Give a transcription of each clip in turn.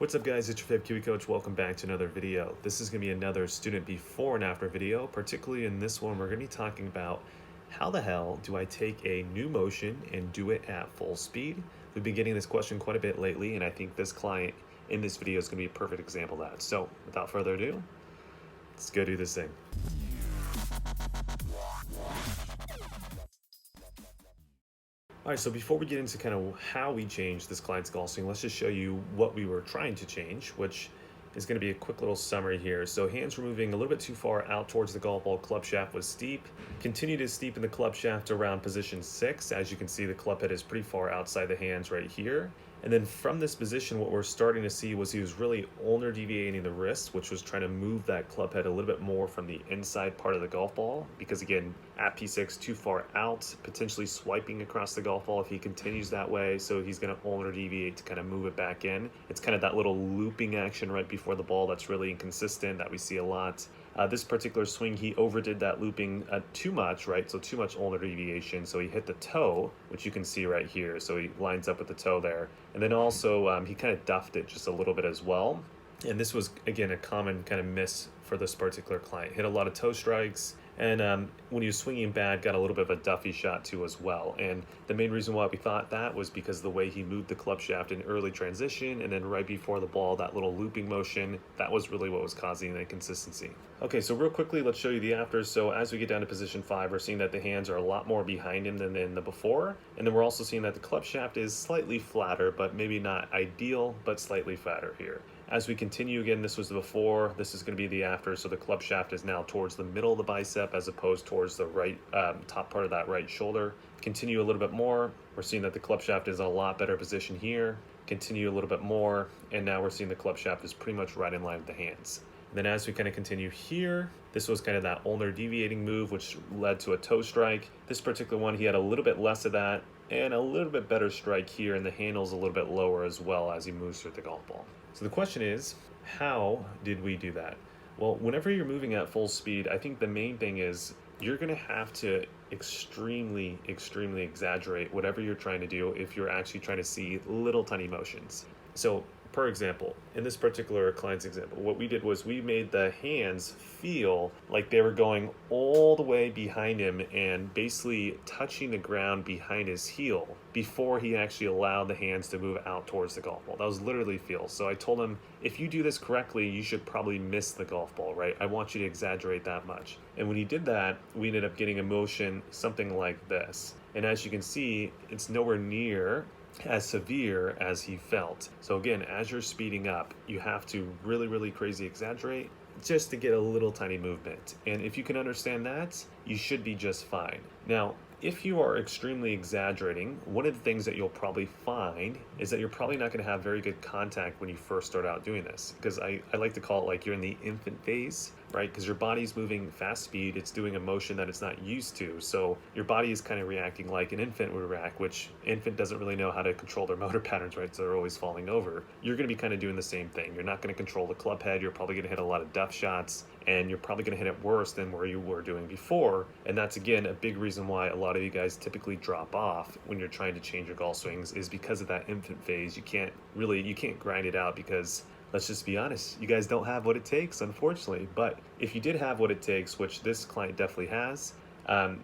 What's up guys, it's your fave Kiwi Coach. Welcome back to another video. This is going to be another student before and after video. Particularly in this one, we're going to be talking about how the hell do I take a new motion and do it at full speed? We've been getting this question quite a bit lately, and I think this client in this video is going to be a perfect example of that. So without further ado, let's go do this thing. All right, so before we get into kind of how we changed this client's golf swing, let's just show you what we were trying to change, which is going to be a quick little summary here. So hands were moving a little bit too far out towards the golf ball. Club shaft was steep. Continue to steepen the club shaft around position 6. As you can see, the club head is pretty far outside the hands right here. And then from this position, what we're starting to see was he was really ulnar deviating the wrist, which was trying to move that club head a little bit more from the inside part of the golf ball. Because again, at P6, too far out, potentially swiping across the golf ball if he continues that way. So he's going to ulnar deviate to kind of move it back in. It's kind of that little looping action right before the ball that's really inconsistent that we see a lot. This particular swing, he overdid that looping too much, right? So too much ulnar deviation. So he hit the toe, which you can see right here. So he lines up with the toe there. And then also he kind of duffed it just a little bit as well. And this was, again, a common kind of miss for this particular client. Hit a lot of toe strikes. And when he was swinging bad, got a little bit of a duffy shot too as well. And the main reason why we thought that was because the way he moved the club shaft in early transition and then right before the ball, that little looping motion, that was really what was causing the inconsistency. Okay, so real quickly, let's show you the after. So as we get down to position 5, we're seeing that the hands are a lot more behind him than in the before. And then we're also seeing that the club shaft is slightly flatter, but maybe not ideal, but slightly flatter here. As we continue, again, this was the before, this is going to be the after, so the club shaft is now towards the middle of the bicep as opposed towards the right top part of that right shoulder. Continue a little bit more, we're seeing that the club shaft is in a lot better position here. Continue a little bit more, and now we're seeing the club shaft is pretty much right in line with the hands. And then as we kind of continue here, this was kind of that ulnar deviating move, which led to a toe strike. This particular one, he had a little bit less of that, and a little bit better strike here, and the handle's a little bit lower as well as he moves through the golf ball. So the question is, how did we do that? Well, whenever you're moving at full speed, I think the main thing is you're going to have to extremely exaggerate whatever you're trying to do if you're actually trying to see little tiny motions. So per example, in this particular client's example, what we did was we made the hands feel like they were going all the way behind him and basically touching the ground behind his heel before he actually allowed the hands to move out towards the golf ball. That was literally feel. So I told him, if you do this correctly, you should probably miss the golf ball, right? I want you to exaggerate that much. And when he did that, we ended up getting a motion something like this. And as you can see, it's nowhere near as severe as he felt. So again, as you're speeding up, you have to really crazy exaggerate just to get a little tiny movement. And if you can understand that, you should be just fine. Now, if you are extremely exaggerating, one of the things that you'll probably find is that you're probably not going to have very good contact when you first start out doing this. Because I like to call it like you're in the infant phase, right? Because your body's moving fast speed, it's doing a motion that it's not used to. So your body is kind of reacting like an infant would react, which infant doesn't really know how to control their motor patterns, right? So they're always falling over. You're going to be kind of doing the same thing. You're not going to control the club head. You're probably going to hit a lot of duff shots, and you're probably going to hit it worse than where you were doing before. And that's, again, a big reason why a lot of you guys typically drop off when you're trying to change your golf swings, is because of that infant phase. You can't grind it out because, let's just be honest, you guys don't have what it takes, unfortunately. But if you did have what it takes, which this client definitely has,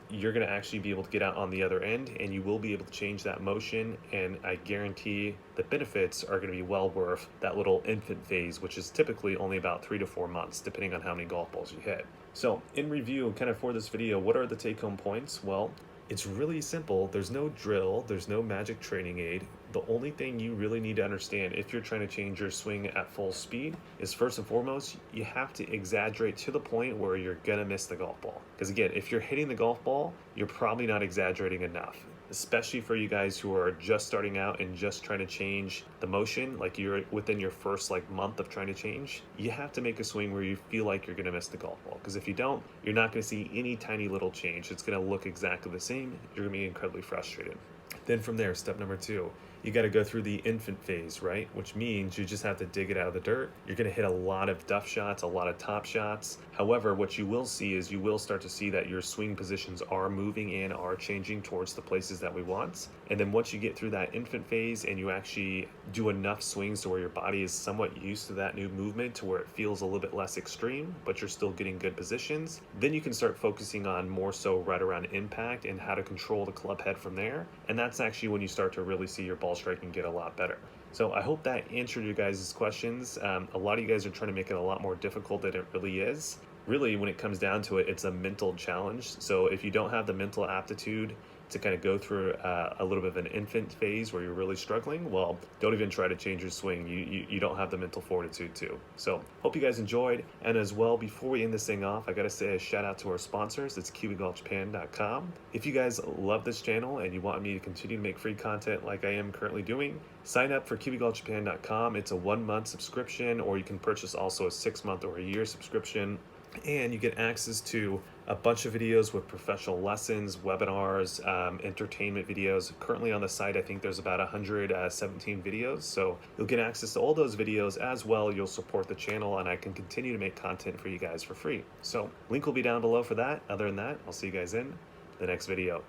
you're going to actually be able to get out on the other end, and you will be able to change that motion. And I guarantee the benefits are going to be well worth that little infant phase, which is typically only about 3 to 4 months, depending on how many golf balls you hit. So in review, kind of for this video, what are the take-home points? Well, it's really simple. There's no drill. There's no magic training aid. The only thing you really need to understand if you're trying to change your swing at full speed is, first and foremost, you have to exaggerate to the point where you're gonna miss the golf ball. Because again, if you're hitting the golf ball, you're probably not exaggerating enough. Especially for you guys who are just starting out and just trying to change the motion, like you're within your first month of trying to change, you have to make a swing where you feel like you're gonna miss the golf ball. Because if you don't, you're not gonna see any tiny little change. It's gonna look exactly the same. You're gonna be incredibly frustrated. Then from there, step number 2, you got to go through the infant phase, right? Which means you just have to dig it out of the dirt. You're going to hit a lot of duff shots, a lot of top shots. However, what you will see is you will start to see that your swing positions are moving and are changing towards the places that we want. And then once you get through that infant phase and you actually do enough swings to where your body is somewhat used to that new movement to where it feels a little bit less extreme, but you're still getting good positions, then you can start focusing on more so right around impact and how to control the club head from there. And that's actually when you start to really see your ball striking get a lot better. So I hope that answered your guys' questions. A lot of you guys are trying to make it a lot more difficult than it really is. Really, when it comes down to it, it's a mental challenge. So if you don't have the mental aptitude to kind of go through a little bit of an infant phase where you're really struggling, well, don't even try to change your swing. You don't have the mental fortitude to. So hope you guys enjoyed. And as well, before we end this thing off, I got to say a shout out to our sponsors. It's KiwiGolfJapan.com. If you guys love this channel and you want me to continue to make free content like I am currently doing, sign up for KiwiGolfJapan.com. It's a 1-month subscription, or you can purchase also a 6-month or a year subscription. And you get access to a bunch of videos with professional lessons, webinars, entertainment videos. Currently on the site, I think there's about 117 videos. So you'll get access to all those videos as well. You'll support the channel and I can continue to make content for you guys for free. So link will be down below for that. Other than that, I'll see you guys in the next video.